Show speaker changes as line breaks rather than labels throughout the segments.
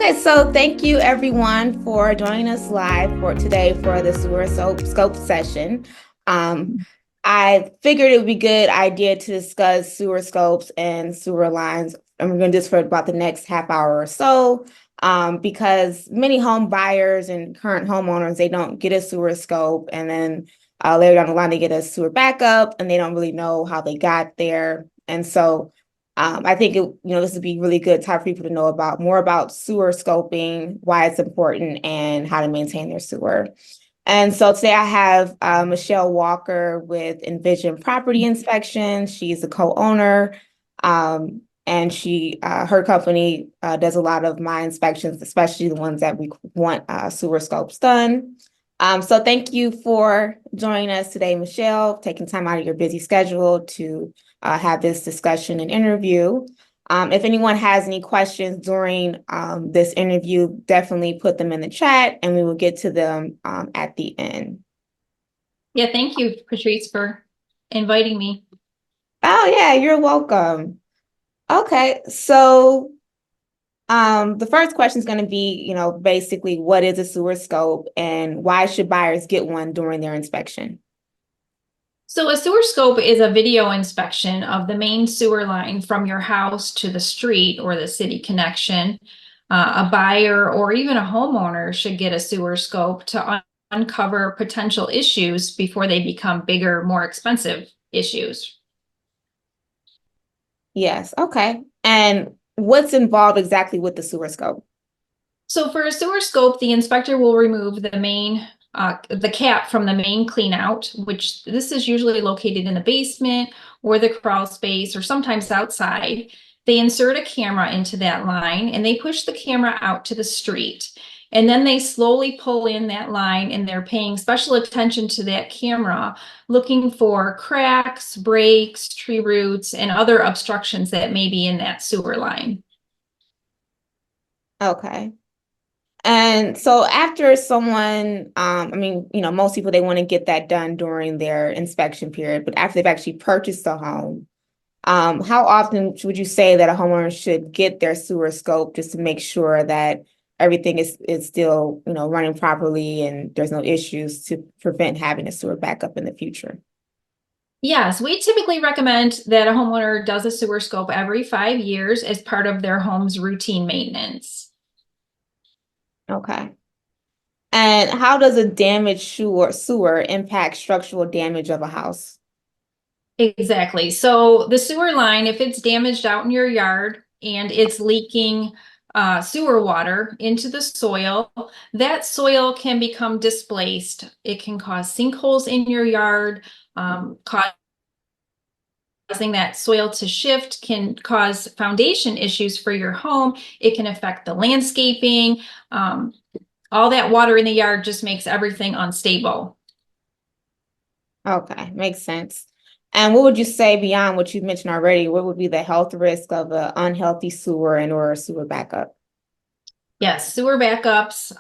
Okay, so thank you everyone for joining us live for today for the sewer scope session. Um, I figured it would be a good idea to discuss sewer scopes and sewer lines. And we're going to do this for about the next half hour or so, because many home buyers and current homeowners, they don't get a sewer scope, and then later down the line they get a sewer backup, and they don't really know how they got there. And so I think this would be really good time for people to know about more about sewer scoping, why it's important, and how to maintain their sewer. And so today I have Michelle Walker with Envision Property Inspection. She's a co-owner, and her company does a lot of my inspections, especially the ones that we want sewer scopes done. So thank you for joining us today, Michelle, taking time out of your busy schedule to have this discussion and interview. If anyone has any questions during this interview, definitely put them in the chat and we will get to them at the end.
Yeah, thank you, Patrice, for inviting me.
Oh, yeah, you're welcome. Okay, so the first question is going to be, basically what is a sewer scope and why should buyers get one during their inspection?
So a sewer scope is a video inspection of the main sewer line from your house to the street or the city connection. A buyer or even a homeowner should get a sewer scope to uncover potential issues before they become bigger, more expensive issues.
Yes, okay. And what's involved exactly with the sewer scope?
So for a sewer scope, the inspector will remove the cap from the main cleanout, which this is usually located in the basement or the crawl space or sometimes outside. They insert a camera into that line and they push the camera out to the street. And then they slowly pull in that line and they're paying special attention to that camera, looking for cracks, breaks, tree roots, and other obstructions that may be in that sewer line.
Okay. And so after someone, most people, they want to get that done during their inspection period, but after they've actually purchased a home, how often would you say that a homeowner should get their sewer scope just to make sure that everything is still, running properly and there's no issues to prevent having a sewer backup in the future?
Yes, we typically recommend that a homeowner does a sewer scope every 5 years as part of their home's routine maintenance.
Okay. And how does a damaged sewer impact structural damage of a house?
Exactly. So the sewer line, if it's damaged out in your yard and it's leaking sewer water into the soil, that soil can become displaced. It can cause sinkholes in your yard, causing that soil to shift, can cause foundation issues for your home. It can affect the landscaping. All that water in the yard just makes everything unstable.
Okay, makes sense. And what would you say beyond what you've mentioned already? What would be the health risk of an unhealthy sewer and or a sewer backup?
Yes, sewer backups.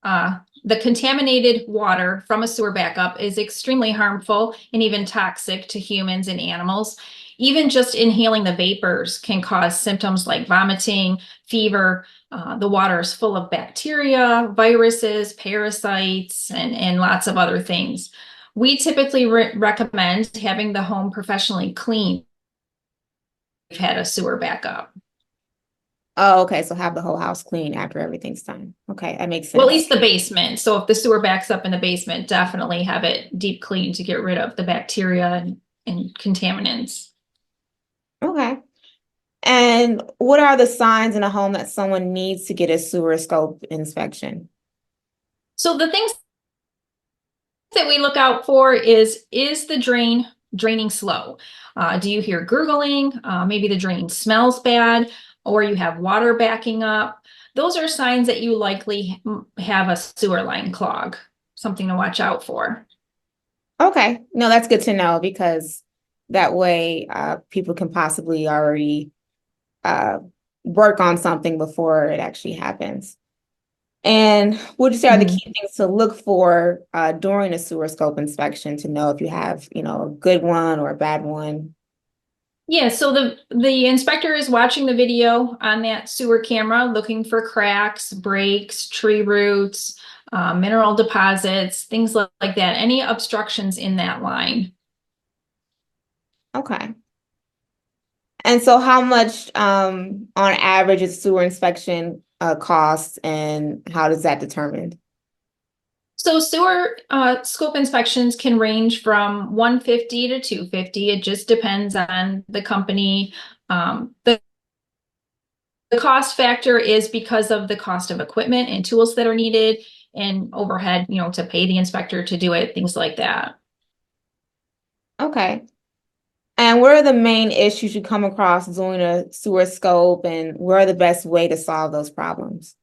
The contaminated water from a sewer backup is extremely harmful and even toxic to humans and animals. Even just inhaling the vapors can cause symptoms like vomiting, fever. The water is full of bacteria, viruses, parasites, and lots of other things. We typically recommend having the home professionally cleaned if you've had a sewer backup.
Oh, okay. So have the whole house clean after everything's done. Okay, that makes
Well, at
sense.
least the basement. So if the sewer backs up in the basement, definitely have it deep cleaned to get rid of the bacteria and contaminants.
Okay. And what are the signs in a home that someone needs to get a sewer scope inspection?
So the things that we look out for is the drain draining slow? Do you hear gurgling? Maybe the drain smells bad, or you have water backing up. Those are signs that you likely have a sewer line clog, something to watch out for.
Okay. No, that's good to know because that way people can possibly already uh, work on something before it actually happens. And what would you say are the
Mhm.
key things to look for during a sewer scope inspection to know if you have, a good one or a bad one?
Yeah, so the inspector is watching the video on that sewer camera, looking for cracks, breaks, tree roots, mineral deposits, things like that, any obstructions in that line.
Okay. And so how much on average is sewer inspection cost and how does that determine?
So sewer scope inspections can range from 150 to 250. It just depends on the company. The cost factor is because of the cost of equipment and tools that are needed and overhead, to pay the inspector to do it, things like that.
Okay. And what are the main issues you come across doing a sewer scope and what are the best way to solve those problems?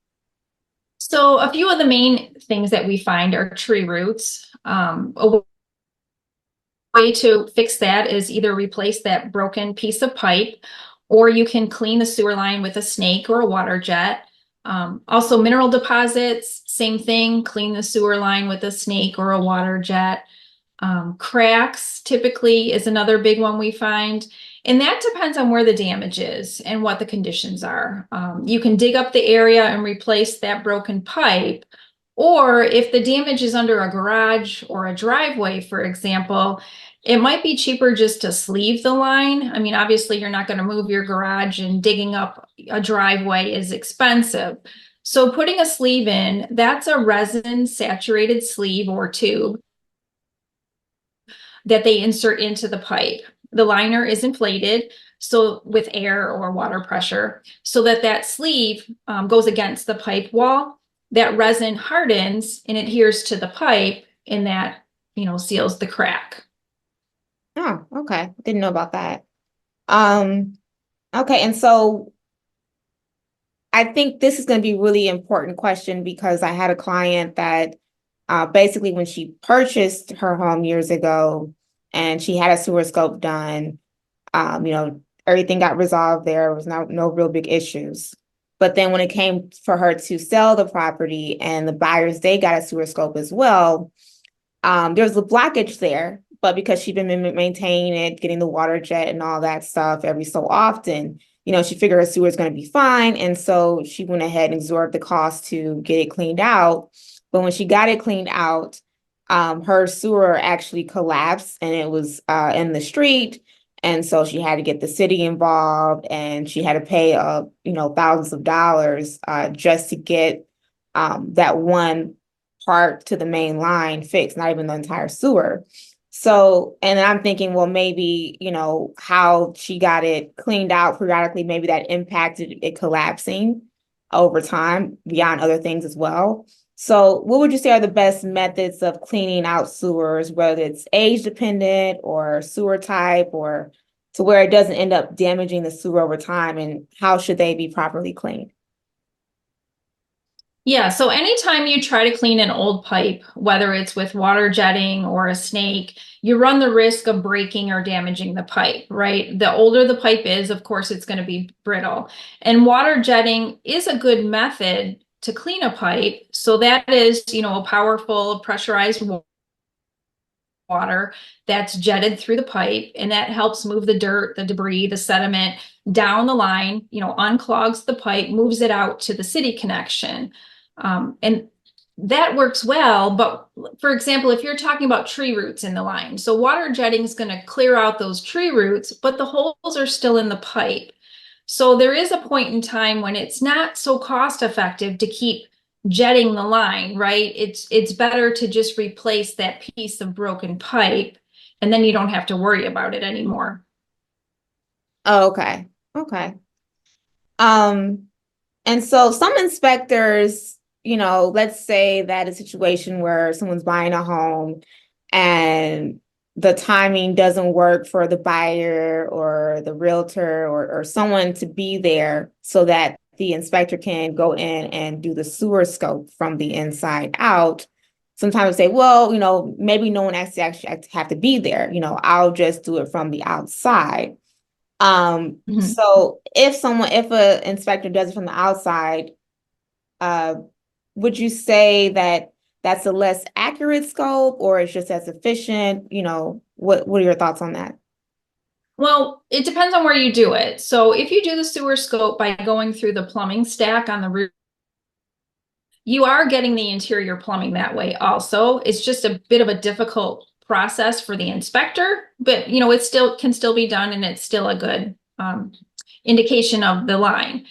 So a few of the main things that we find are tree roots. A way to fix that is either replace that broken piece of pipe, or you can clean the sewer line with a snake or a water jet. Also, mineral deposits, same thing, clean the sewer line with a snake or a water jet. Cracks typically is another big one we find. And that depends on where the damage is and what the conditions are. You can dig up the area and replace that broken pipe. Or if the damage is under a garage or a driveway, for example, it might be cheaper just to sleeve the line. I mean, obviously, you're not going to move your garage, and digging up a driveway is expensive. So putting a sleeve in, that's a resin saturated sleeve or tube that they insert into the pipe. The liner is inflated, so with air or water pressure, so that that sleeve goes against the pipe wall. That resin hardens and adheres to the pipe, and that seals the crack.
Oh, okay. Didn't know about that. Um, okay, and so I think this is going to be a really important question because I had a client that basically when she purchased her home years ago and she had a sewer scope done, everything got resolved there. There was no real big issues. But then when it came for her to sell the property and the buyers, they got a sewer scope as well, there was a blockage there, but because she'd been maintaining it, getting the water jet and all that stuff every so often, she figured her sewer is going to be fine. And so she went ahead and absorbed the cost to get it cleaned out. But when she got it cleaned out, her sewer actually collapsed and it was in the street. And so she had to get the city involved and she had to pay, thousands of dollars just to get that one part to the main line fixed, not even the entire sewer. So, and I'm thinking, well, maybe, how she got it cleaned out periodically, maybe that impacted it collapsing over time beyond other things as well. So, what would you say are the best methods of cleaning out sewers, whether it's age dependent or sewer type or to where it doesn't end up damaging the sewer over time, and how should they be properly cleaned?
Yeah, so anytime you try to clean an old pipe, whether it's with water jetting or a snake, you run the risk of breaking or damaging the pipe, right? The older the pipe is, of course, it's going to be brittle. And water jetting is a good method to clean a pipe. So that is, a powerful pressurized water that's jetted through the pipe, and that helps move the dirt, the debris, the sediment down the line, unclogs the pipe, moves it out to the city connection. And that works well. But for example, if you're talking about tree roots in the line, so water jetting is going to clear out those tree roots, but the holes are still in the pipe. So there is a point in time when it's not so cost effective to keep jetting the line, right? It's better to just replace that piece of broken pipe, and then you don't have to worry about it anymore.
Oh, okay. Okay. Um, and so some inspectors, let's say that a situation where someone's buying a home and the timing doesn't work for the buyer or the realtor or someone to be there so that the inspector can go in and do the sewer scope from the inside out. Sometimes say, well, maybe no one actually have to be there. I'll just do it from the outside.
Mhm.
So if a inspector does it from the outside, uh, would you say that that's a less accurate scope or it's just as efficient? What are your thoughts on that?
Well, it depends on where you do it. So if you do the sewer scope by going through the plumbing stack on the roof, you are getting the interior plumbing that way also. It's just a bit of a difficult process for the inspector, but it still can still be done and it's still a good indication of the line.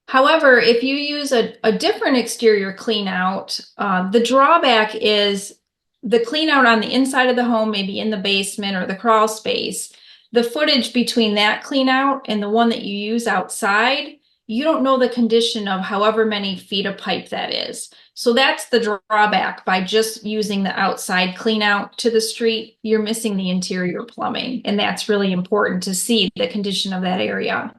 However, if you use a different exterior clean out, the drawback is the clean out on the inside of the home, maybe in the basement or the crawl space, the footage between that clean out and the one that you use outside, you don't know the condition of however many feet of pipe that is. So that's the drawback by just using the outside clean out to the street. You're missing the interior plumbing, and that's really important to see the condition of that area.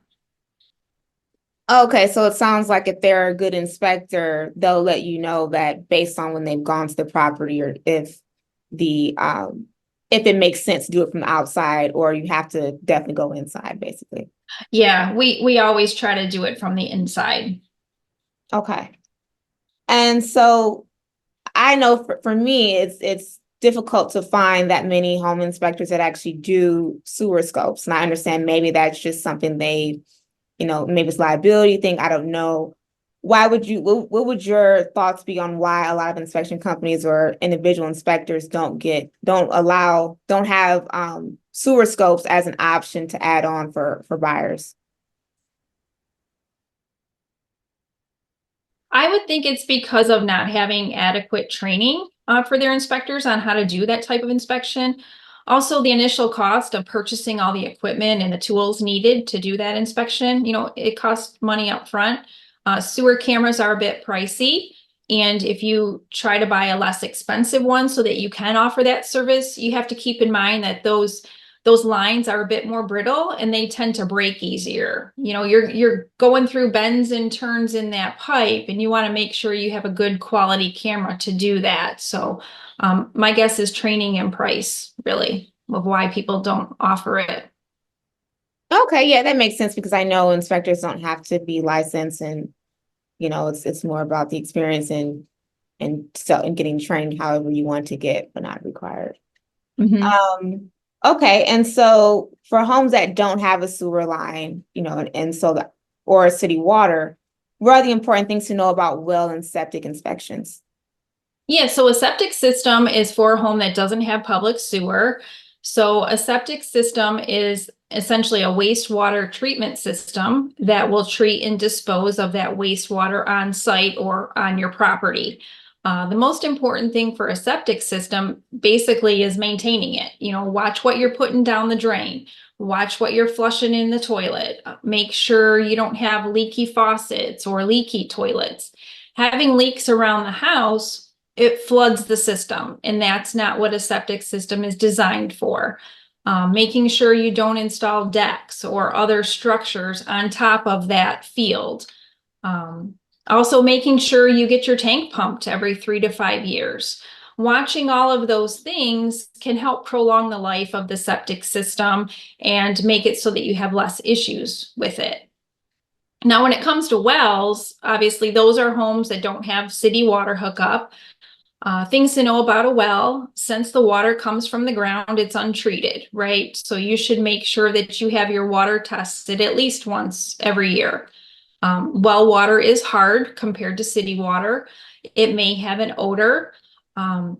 Okay, so it sounds like if they're a good inspector, they'll let you know that based on when they've gone to the property or the if it makes sense to do it from the outside or you have to definitely go inside, basically.
Yeah, we always try to do it from the inside.
Okay. And so I know for me it's difficult to find that many home inspectors that actually do sewer scopes. And I understand maybe that's just something they, maybe it's liability thing. I don't know. What would your thoughts be on why a lot of inspection companies or individual inspectors don't have sewer scopes as an option to add on for buyers?
I would think it's because of not having adequate training for their inspectors on how to do that type of inspection. Also, the initial cost of purchasing all the equipment and the tools needed to do that inspection, it costs money up front. Sewer cameras are a bit pricey. And if you try to buy a less expensive one so that you can offer that service, you have to keep in mind that those lines are a bit more brittle and they tend to break easier. You're going through bends and turns in that pipe and you want to make sure you have a good quality camera to do that. So my guess is training and price, really, of why people don't offer it.
Okay, yeah, that makes sense because I know inspectors don't have to be licensed and it's more about the experience and getting trained however you want to get, but not required.
Mhm.
Okay, and so for homes that don't have a sewer line, and so that or city water, what are the important things to know about well and septic inspections?
Yeah, so a septic system is for a home that doesn't have public sewer. So a septic system is essentially a wastewater treatment system that will treat and dispose of that wastewater on site or on your property. The most important thing for a septic system basically is maintaining it. Watch what you're putting down the drain. Watch what you're flushing in the toilet. Make sure you don't have leaky faucets or leaky toilets. Having leaks around the house, it floods the system, and that's not what a septic system is designed for. Making sure you don't install decks or other structures on top of that field. Um, Also making sure you get your tank pumped every 3 to 5 years. Watching all of those things can help prolong the life of the septic system and make it so that you have less issues with it. Now, when it comes to wells, obviously those are homes that don't have city water hookup. Things to know about a well: since the water comes from the ground, it's untreated, right? So you should make sure that you have your water tested at least once every year. Well water is hard compared to city water. It may have an odor.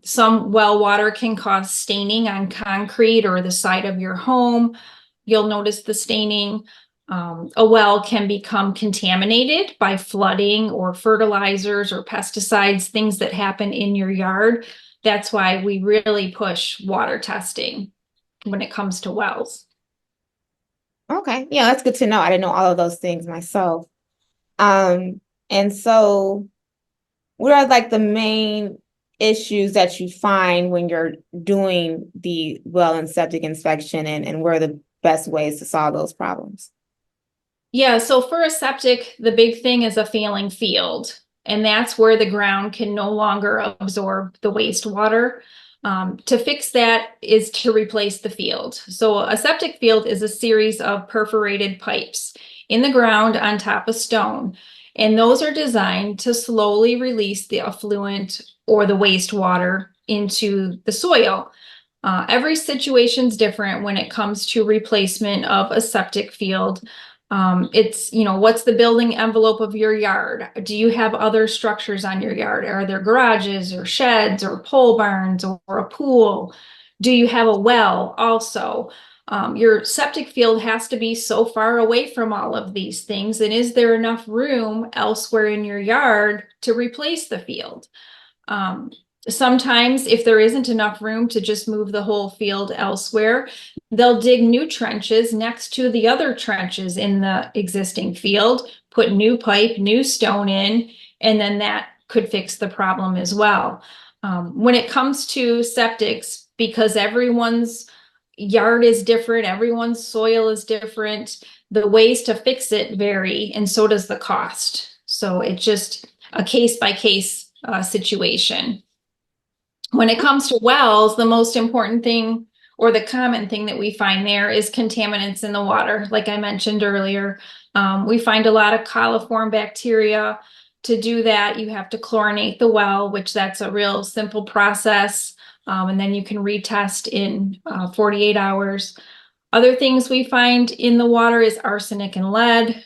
Some well water can cause staining on concrete or the side of your home. You'll notice the staining. A well can become contaminated by flooding or fertilizers or pesticides, things that happen in your yard. That's why we really push water testing when it comes to wells.
Okay, yeah, that's good to know. I didn't know all of those things myself. Um, and so what are like the main issues that you find when you're doing the well and septic inspection and what are the best ways to solve those problems?
Yeah, so for a septic, the big thing is a failing field, and that's where the ground can no longer absorb the wastewater. To fix that is to replace the field. So a septic field is a series of perforated pipes in the ground on top of stone, and those are designed to slowly release the effluent or the wastewater into the soil. Every situation's different when it comes to replacement of a septic field. It's, what's the building envelope of your yard? Do you have other structures on your yard? Are there garages or sheds or pole barns or a pool? Do you have a well also? Your septic field has to be so far away from all of these things. And is there enough room elsewhere in your yard to replace the field? Um, Sometimes if there isn't enough room to just move the whole field elsewhere, they'll dig new trenches next to the other trenches in the existing field, put new pipe, new stone in, and then that could fix the problem as well. When it comes to septics, because everyone's yard is different, everyone's soil is different, the ways to fix it vary, and so does the cost. So it's just a case by case situation. When it comes to wells, the most important thing or the common thing that we find there is contaminants in the water. Like I mentioned earlier, we find a lot of coliform bacteria. To do that, you have to chlorinate the well, which that's a real simple process. And then you can retest in 48 hours. Other things we find in the water is arsenic and lead.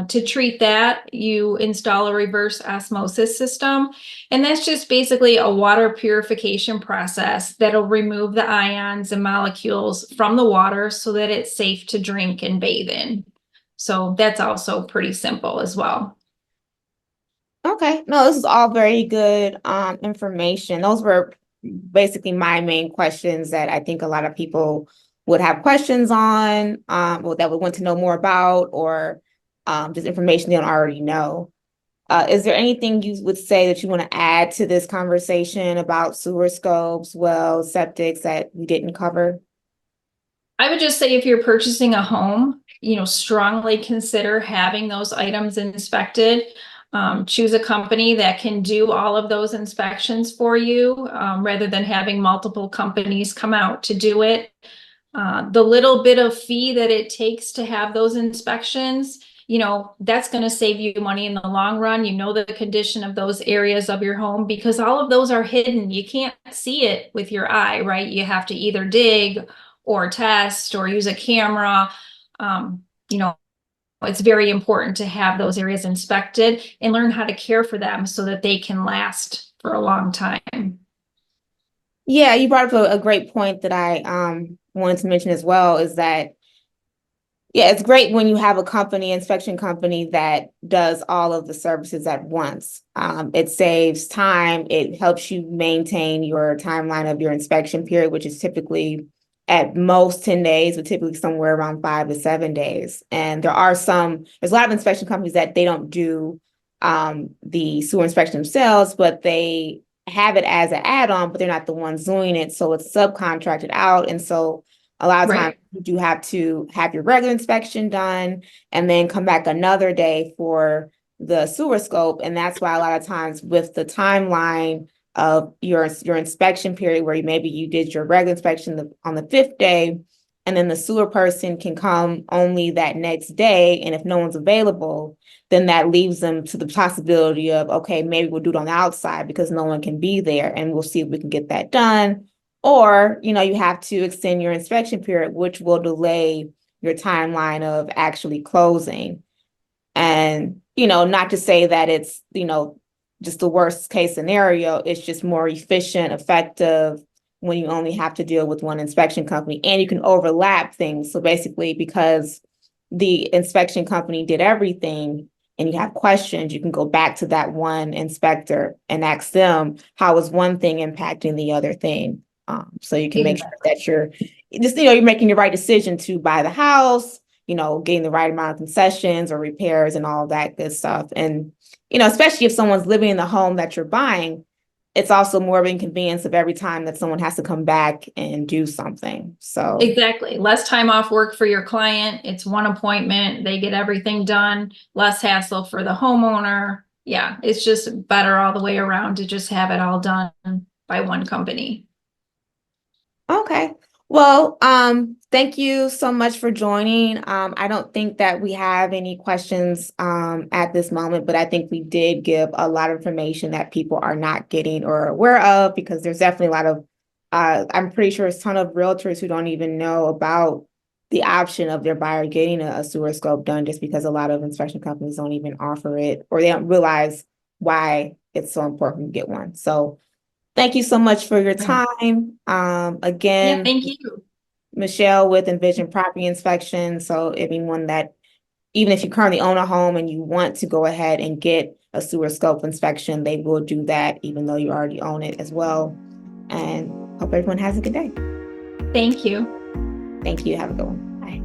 To treat that, you install a reverse osmosis system, and that's just basically a water purification process that'll remove the ions and molecules from the water so that it's safe to drink and bathe in. So that's also pretty simple as well.
Okay, no, this is all very good information. Those were basically my main questions that I think a lot of people would have questions on, or that would want to know more about, or just information they don't already know. Is there anything you would say that you want to add to this conversation about sewer scopes, wells, septics that we didn't cover?
I would just say if you're purchasing a home, strongly consider having those items inspected. Choose a company that can do all of those inspections for you, rather than having multiple companies come out to do it. The little bit of fee that it takes to have those inspections, that's going to save you money in the long run. You know the condition of those areas of your home because all of those are hidden. You can't see it with your eye, right? You have to either dig or test or use a camera. Um, you know, it's very important to have those areas inspected and learn how to care for them so that they can last for a long time.
Yeah, you brought up a great point that I wanted to mention as well is that yeah, it's great when you have a company, inspection company that does all of the services at once. It saves time. It helps you maintain your timeline of your inspection period, which is typically at most 10 days, but typically somewhere around 5 to 7 days. And there's a lot of inspection companies that they don't do the sewer inspection themselves, but they have it as an add-on, but they're not the ones doing it. So it's subcontracted out. And so a lot of times
Right.
you do have to have your regular inspection done and then come back another day for the sewer scope. And that's why a lot of times with the timeline of your inspection period where maybe you did your regular inspection on the fifth day, and then the sewer person can come only that next day. And if no one's available, then that leaves them to the possibility of, okay, maybe we'll do it on the outside because no one can be there and we'll see if we can get that done. Or, you have to extend your inspection period, which will delay your timeline of actually closing. And, not to say that it's, just the worst case scenario, it's just more efficient, effective when you only have to deal with one inspection company and you can overlap things. So basically, because the inspection company did everything and you have questions, you can go back to that one inspector and ask them, how is one thing impacting the other thing? So you can make sure
Exactly.
that you're making the right decision to buy the house, getting the right amount of concessions or repairs and all that good stuff. And, especially if someone's living in the home that you're buying, it's also more of an inconvenience of every time that someone has to come back and do something. So,
Exactly. Less time off work for your client. It's one appointment. They get everything done. Less hassle for the homeowner. Yeah, it's just better all the way around to just have it all done by one company.
okay. Well, thank you so much for joining. I don't think that we have any questions at this moment, but I think we did give a lot of information that people are not getting or aware of because there's definitely a lot of I'm pretty sure there's a ton of realtors who don't even know about the option of their buyer getting a sewer scope done just because a lot of inspection companies don't even offer it or they don't realize why it's so important to get one. So thank you so much for your
Right.
time.
Yeah,
Again,
thank you.
Michelle with Envision Property Inspection. So anyone that, even if you currently own a home and you want to go ahead and get a sewer scope inspection, they will do that even though you already own it as well. And hope everyone has a good day.
Thank you.
Thank you. Have a good one. Bye.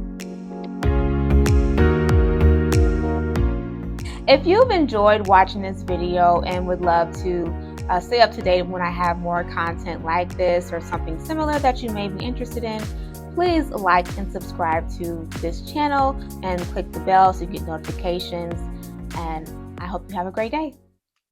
If you've enjoyed watching this video and would love to stay up to date when I have more content like this or something similar that you may be interested in, please like and subscribe to this channel and click the bell so you get notifications. And I hope you have a great day.